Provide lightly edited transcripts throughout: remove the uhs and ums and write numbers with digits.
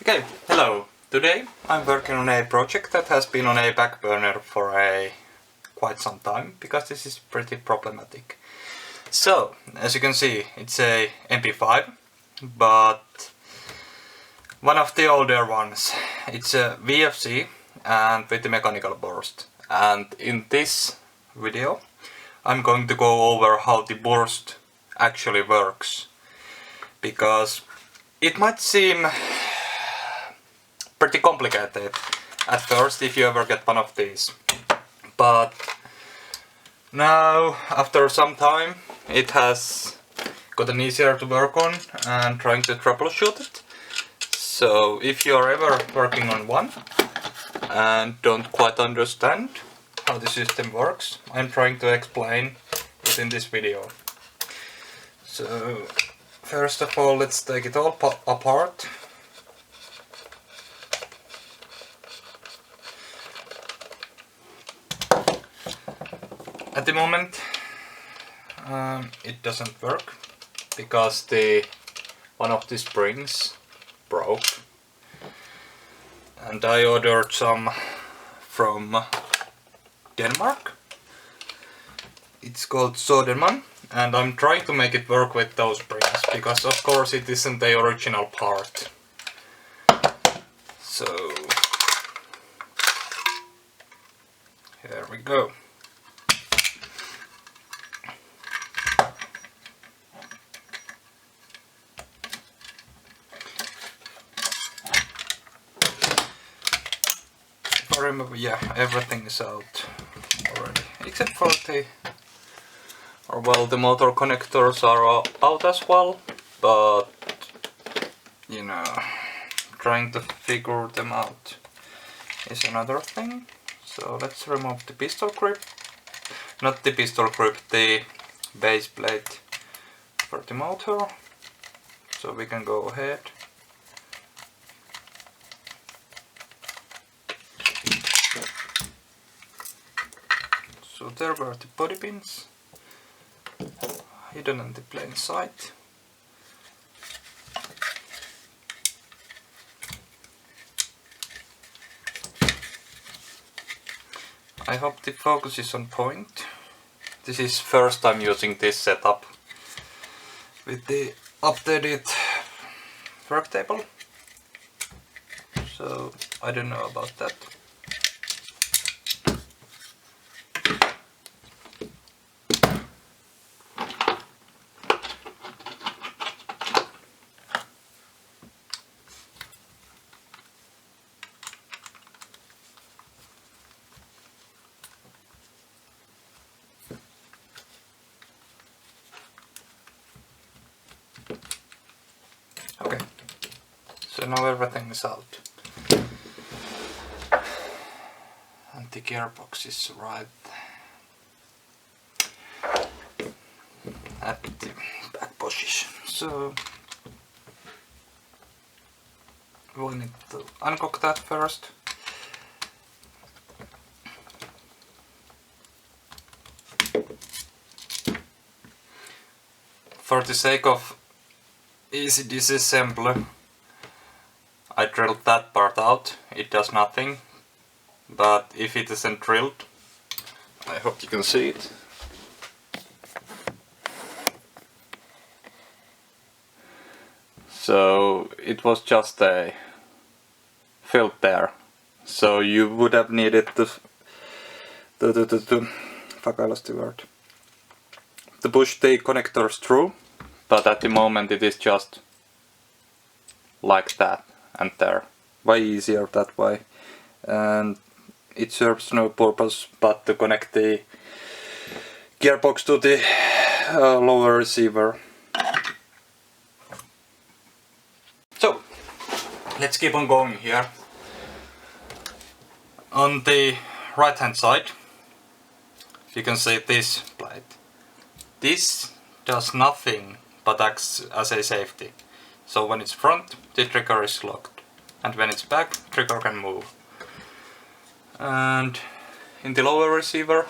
Okay, hello. Today I'm working on a project that has been on a back burner for quite some time because this is pretty problematic. So, as you can see, it's a MP5, but one of the older ones. It's a VFC and with the mechanical burst. And in this video I'm going to go over how the burst actually works, because it might seem pretty complicated at first if you ever get one of these, but now after some time it has gotten easier to work on and trying to troubleshoot it. So if you are ever working on one and don't quite understand how the system works, I'm trying to explain it in this video. So first of all, let's take it all apart. At the moment it doesn't work because one of the springs broke, and I ordered some from Denmark. It's called Soderman, and I'm trying to make it work with those springs because of course it isn't the original part. So here we go. I remember, yeah, everything is out already, except for the motor connectors are out as well, but you know, trying to figure them out is another thing. So let's remove the pistol grip, not the pistol grip, the base plate for the motor, so we can go ahead. So there were the body pins, hidden in the plain sight. I hope the focus is on point. This is first time using this setup with the updated work table, so I don't know about that. Okay, so now everything is out. And the gearbox is right at the back position. So we'll need to uncock that first. For the sake of easy disassembly, I drilled that part out. It does nothing, but if it isn't drilled, I hope you can see it. So it was just a filled there. So you would have needed fuck, I lost the word. To push the connectors through, but at the moment it is just like that and there. Way easier that way, and it serves no purpose but to connect the gearbox to the lower receiver. So let's keep on going here. On the right hand side you can see this plate. This does nothing but acts as a safety. So when it's front, the trigger is locked, and when it's back, trigger can move. And in the lower receiver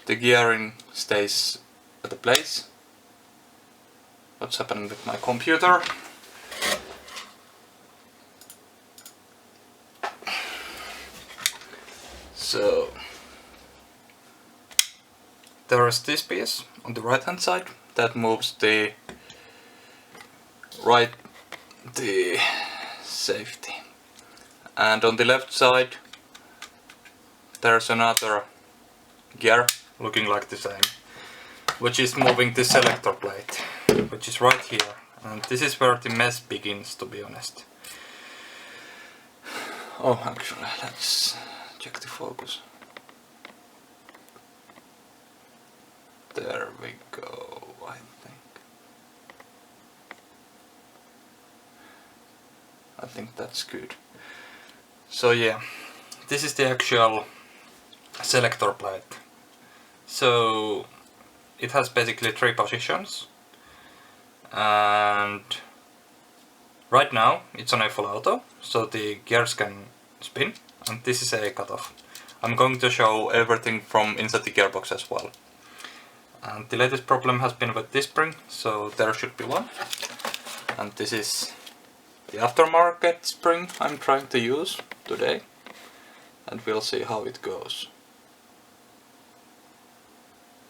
the gearing stays at the place, what's happening with my computer. So there is this piece on the right hand side that moves the safety, and on the left side there's another gear looking like the same, which is moving the selector plate, which is right here, and this is where the mess begins, to be honest. Oh, actually, let's check the focus. There we go, I think that's good. So yeah, this is the actual selector plate. So it has basically 3 positions, and right now it's on a full auto, so the gears can spin, and this is a cutoff. I'm going to show everything from inside the gearbox as well. And the latest problem has been with this spring, so there should be one. And this is the aftermarket spring I'm trying to use today, and we'll see how it goes.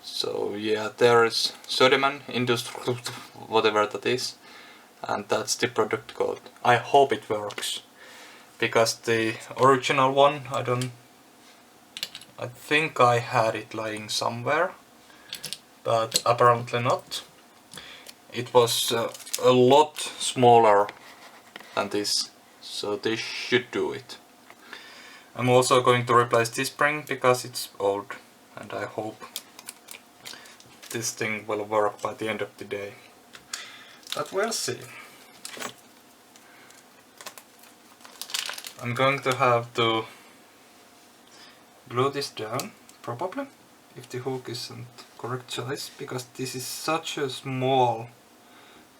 So yeah, there is Söderman Industry, whatever that is, and that's the product code. I hope it works, because the original one, I think I had it lying somewhere, but apparently not. It was a lot smaller than this, so this should do it. I'm also going to replace this spring because it's old, and I hope this thing will work by the end of the day. But we'll see. I'm going to have to glue this down, probably, if the hook isn't correct size, because this is such a small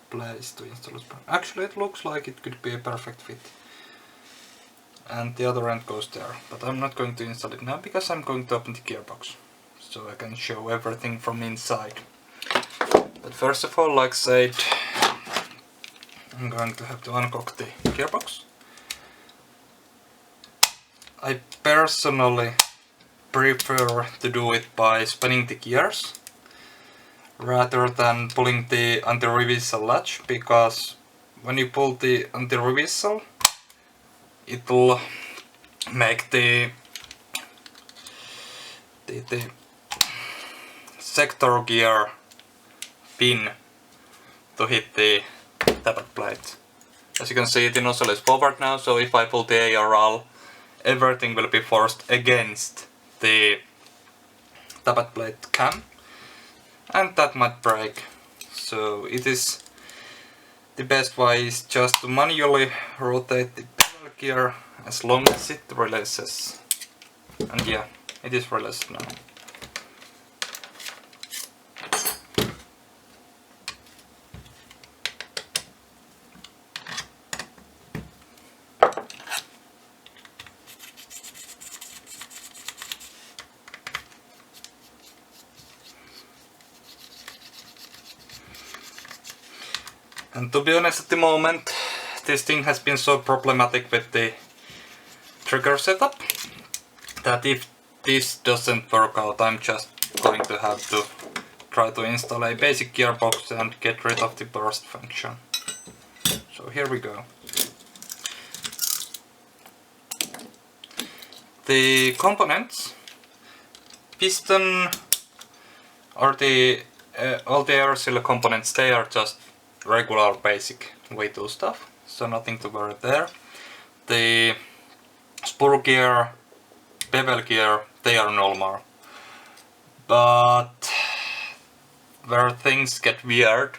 place to install a spring. Actually, it looks like it could be a perfect fit. And the other end goes there, but I'm not going to install it now because I'm going to open the gearbox, so I can show everything from inside. But first of all, like I said, I'm going to have to uncock the gearbox. I personally prefer to do it by spinning the gears rather than pulling the anti-reversal latch, because when you pull the anti-reversal, it will make the sector gear pin to hit the tappet plate. As you can see, the nozzle is forward now, so if I pull the ARL, everything will be forced against the tappet plate cam, and that might break. So it is the best way is just to manually rotate the pedal gear as long as it releases. And yeah, it is released now. And to be honest, at the moment, this thing has been so problematic with the trigger setup that if this doesn't work out, I'm just going to have to try to install a basic gearbox and get rid of the burst function. So here we go. The components, piston, or all the air seal components, they are just regular basic V2 stuff, so nothing to worry there. The spur gear, bevel gear, they are normal. But where things get weird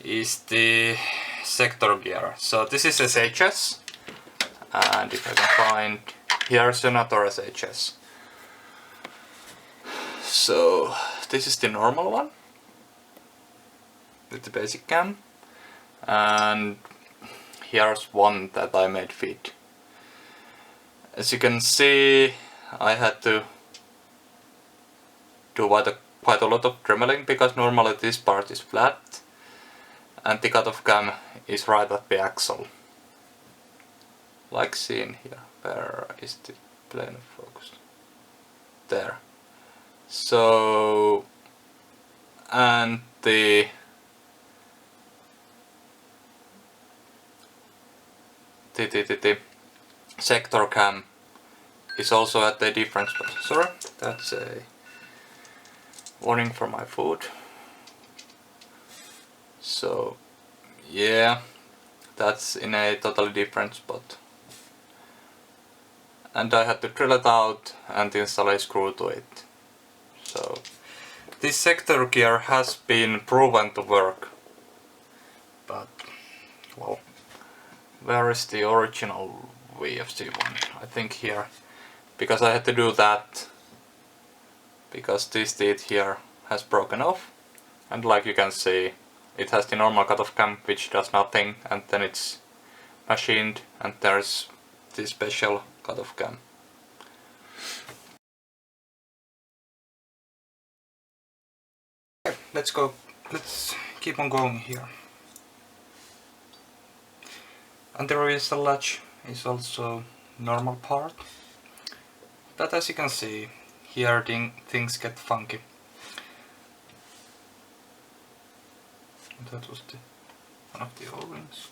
is the sector gear. So this is SHS, and if I can find, here's another SHS. So this is the normal one with the basic cam, and here's one that I made fit. As you can see, I had to do quite a lot of dremeling because normally this part is flat, and the cutoff cam is right at the axle, like seen here. Where is the plane of focus? There. So, and the sector cam is also at a different spot. Sorry, that's a warning for my food. So yeah, that's in a totally different spot. And I had to drill it out and install a screw to it. So this sector gear has been proven to work. But well, where is the original VFC one? I think here. Because I had to do that because this teeth here has broken off, and like you can see, it has the normal cutoff cam which does nothing, and then it's machined and there's the special cutoff cam. Okay, let's go. Let's keep on going here. And the reversal latch is also normal part, but as you can see, here things get funky. That was one of the O-rings.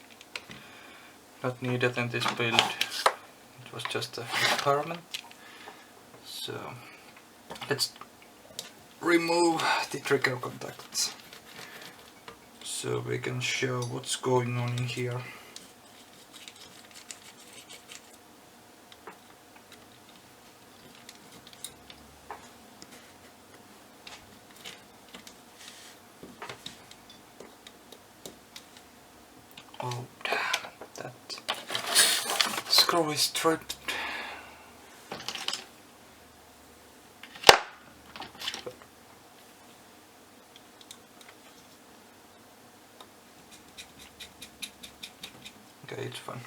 Not needed in this build. It was just an experiment. So let's remove the trigger contacts so we can show what's going on in here. Oh damn, that screw is stripped. Okay, it's fine.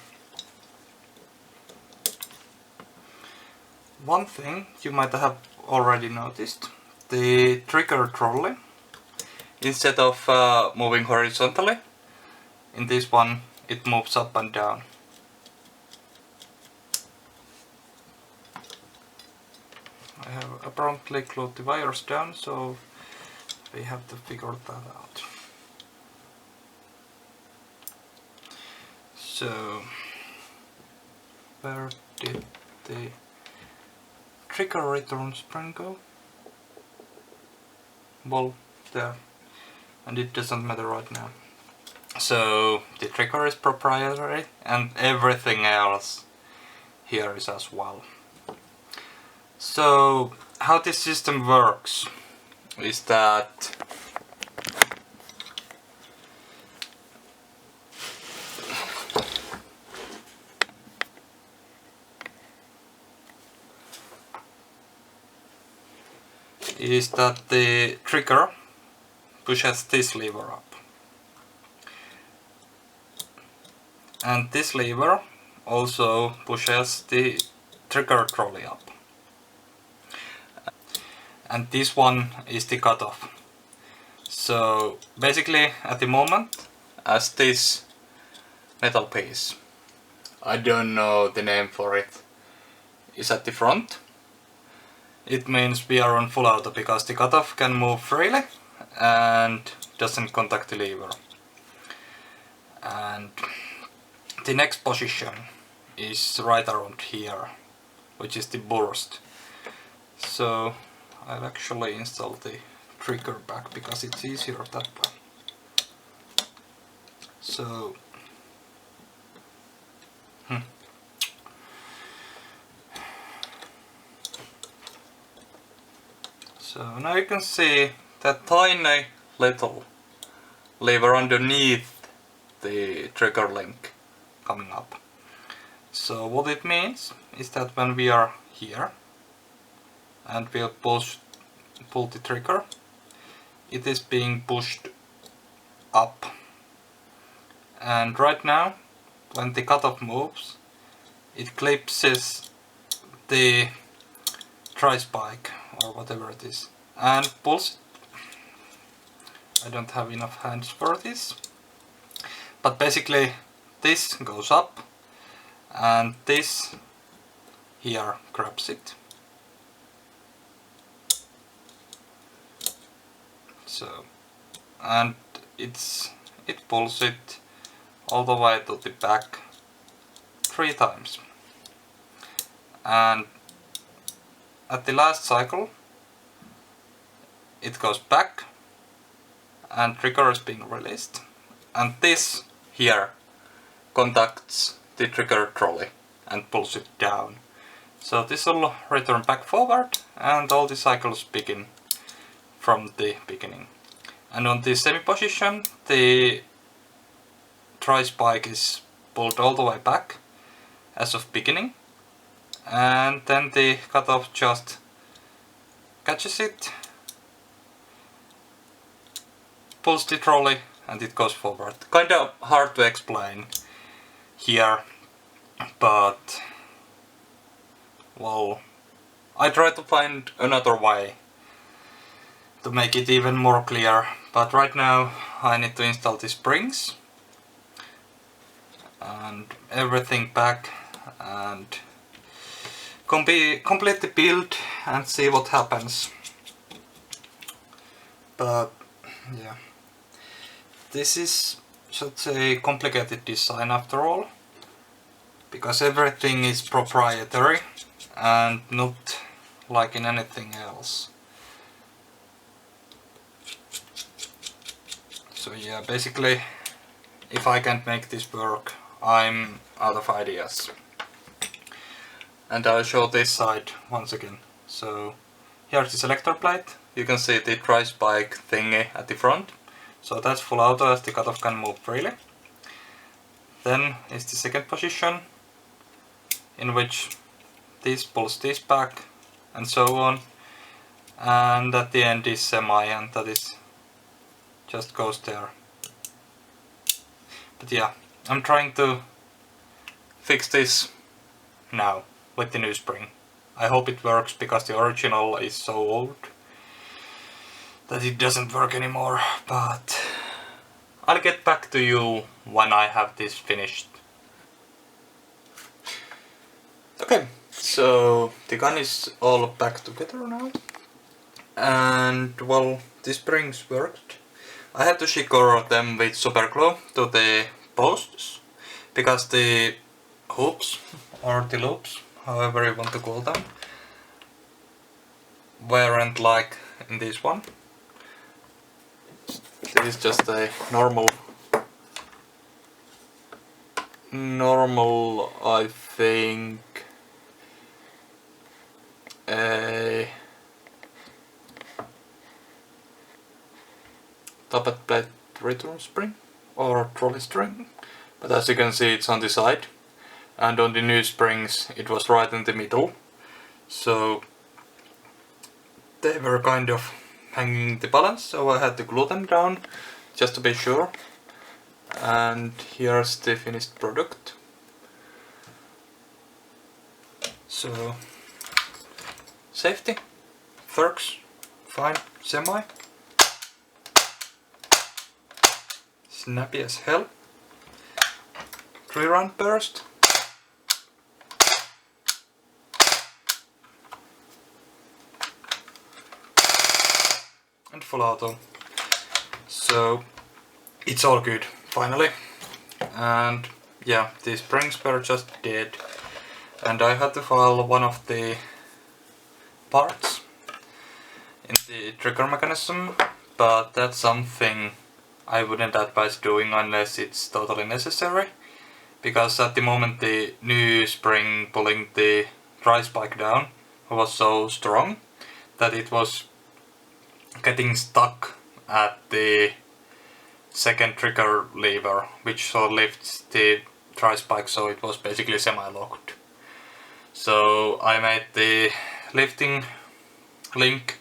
One thing you might have already noticed, the trigger trolley, instead of moving horizontally, in this one it moves up and down. I have apparently glued the wires down, so we have to figure that out. So, where did the trigger return spring go? Well, there. And it doesn't matter right now. So, the trigger is proprietary and everything else here is as well. So, how this system works is that the trigger pushes this lever up, and this lever also pushes the trigger trolley up, and this one is the cutoff. So basically at the moment, as this metal piece, I don't know the name for it, is at the front, it means we are on full auto because the cutoff can move freely and doesn't contact the lever. And the next position is right around here, which is the burst. So I'll actually install the trigger back because it's easier that way. So So now you can see that tiny little lever underneath the trigger link coming up. So what it means is that when we are here and we'll pull the trigger, it is being pushed up. And right now, when the cutoff moves, it clipses the tri-spike or whatever it is and pulls it. I don't have enough hands for this. but basically this goes up and this here grabs it. So, and it pulls it all the way to the back 3 times. And at the last cycle it goes back and trigger is being released, and this here contacts the trigger trolley and pulls it down. So this will return back forward and all the cycles begin from the beginning. And on the semi position the tri-spike is pulled all the way back as of beginning, and then the cutoff just catches it, pulls the trolley and it goes forward. Kinda hard to explain here, but well, I try to find another way to make it even more clear, but right now I need to install the springs and everything back and complete the build and see what happens. But yeah, this is such a complicated design after all, because everything is proprietary and not like in anything else. So yeah, basically if I can't make this work, I'm out of ideas. And I'll show this side once again. So here's the selector plate. You can see the tri-spike thingy at the front. So that's full auto as the cutoff can move freely. Then is the second position, in which this pulls this back and so on. And at the end is semi, and that is just goes there. But yeah, I'm trying to fix this now with the new spring. I hope it works, because the original is so old that it doesn't work anymore, but I'll get back to you when I have this finished. Okay, so the gun is all back together now, and well, the springs worked. I had to secure them with super glue to the posts, because the hoops, or the loops, however you want to call them, weren't like in this one. This is just a normal, I think, a tappet plate return spring or trolley string, but as you can see it's on the side, and on the new springs it was right in the middle, so they were kind of hanging the balance, so I had to glue them down just to be sure. And here's the finished product. So safety works fine, semi, snappy as hell, 3-round burst, and full auto. So it's all good finally. And yeah, the springs were just dead, and I had to file one of the parts in the trigger mechanism, but that's something I wouldn't advise doing unless it's totally necessary, because at the moment the new spring pulling the tri-spike down was so strong that it was getting stuck at the second trigger lever, which so lifts the tri-spike, so it was basically semi-locked. So I made the lifting link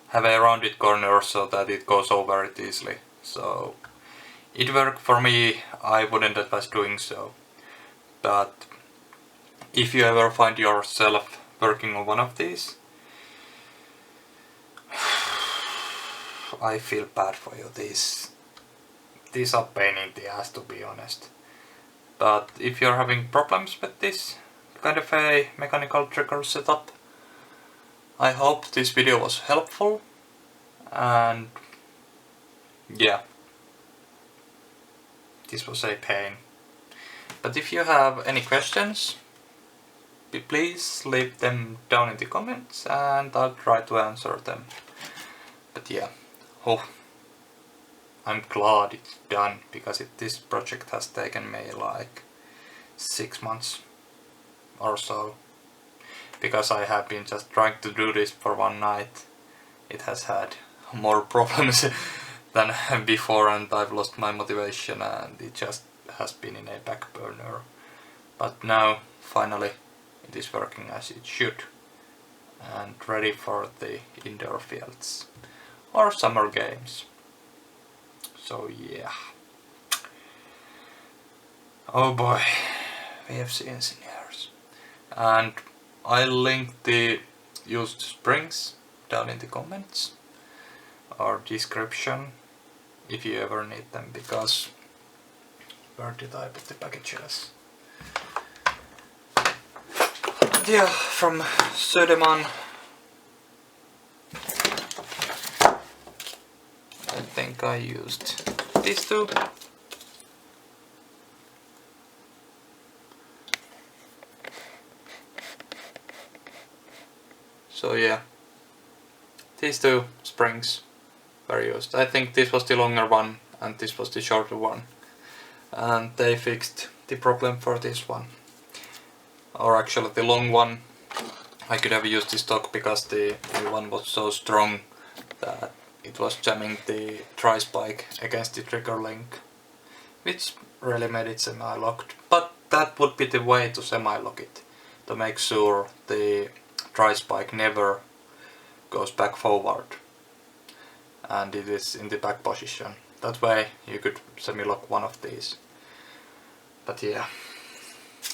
have a rounded corner so that it goes over it easily. So it worked for me. I wouldn't advise doing so, but if you ever find yourself working on one of these, I feel bad for you. These these are pain in the ass, to be honest. But if you're having problems with this kind of a mechanical trigger setup, I hope this video was helpful, and yeah, this was a pain. But if you have any questions, please leave them down in the comments and I'll try to answer them. But yeah, I'm glad it's done, because this project has taken me like 6 months or so. Because I have been just trying to do this for one night, it has had more problems than before, and I've lost my motivation and it just has been in a back burner. But now, finally, it is working as it should and ready for the indoor fields or summer games. So yeah. Oh boy, Vfc engineers. And I'll link the used springs down in the comments or description if you ever need them, because where did I put the packages? Yeah, from Söderman. I think I used these two. So yeah, these two springs were used. I think this was the longer one and this was the shorter one. And they fixed the problem for this one. Or actually the long one I could have used the stock, because the new one was so strong that it was jamming the tri-spike against the trigger link, which really made it semi-locked. But that would be the way to semi-lock it, to make sure the tri-spike never goes back forward and it is in the back position. That way you could semi-lock one of these. But yeah,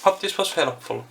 hope this was helpful.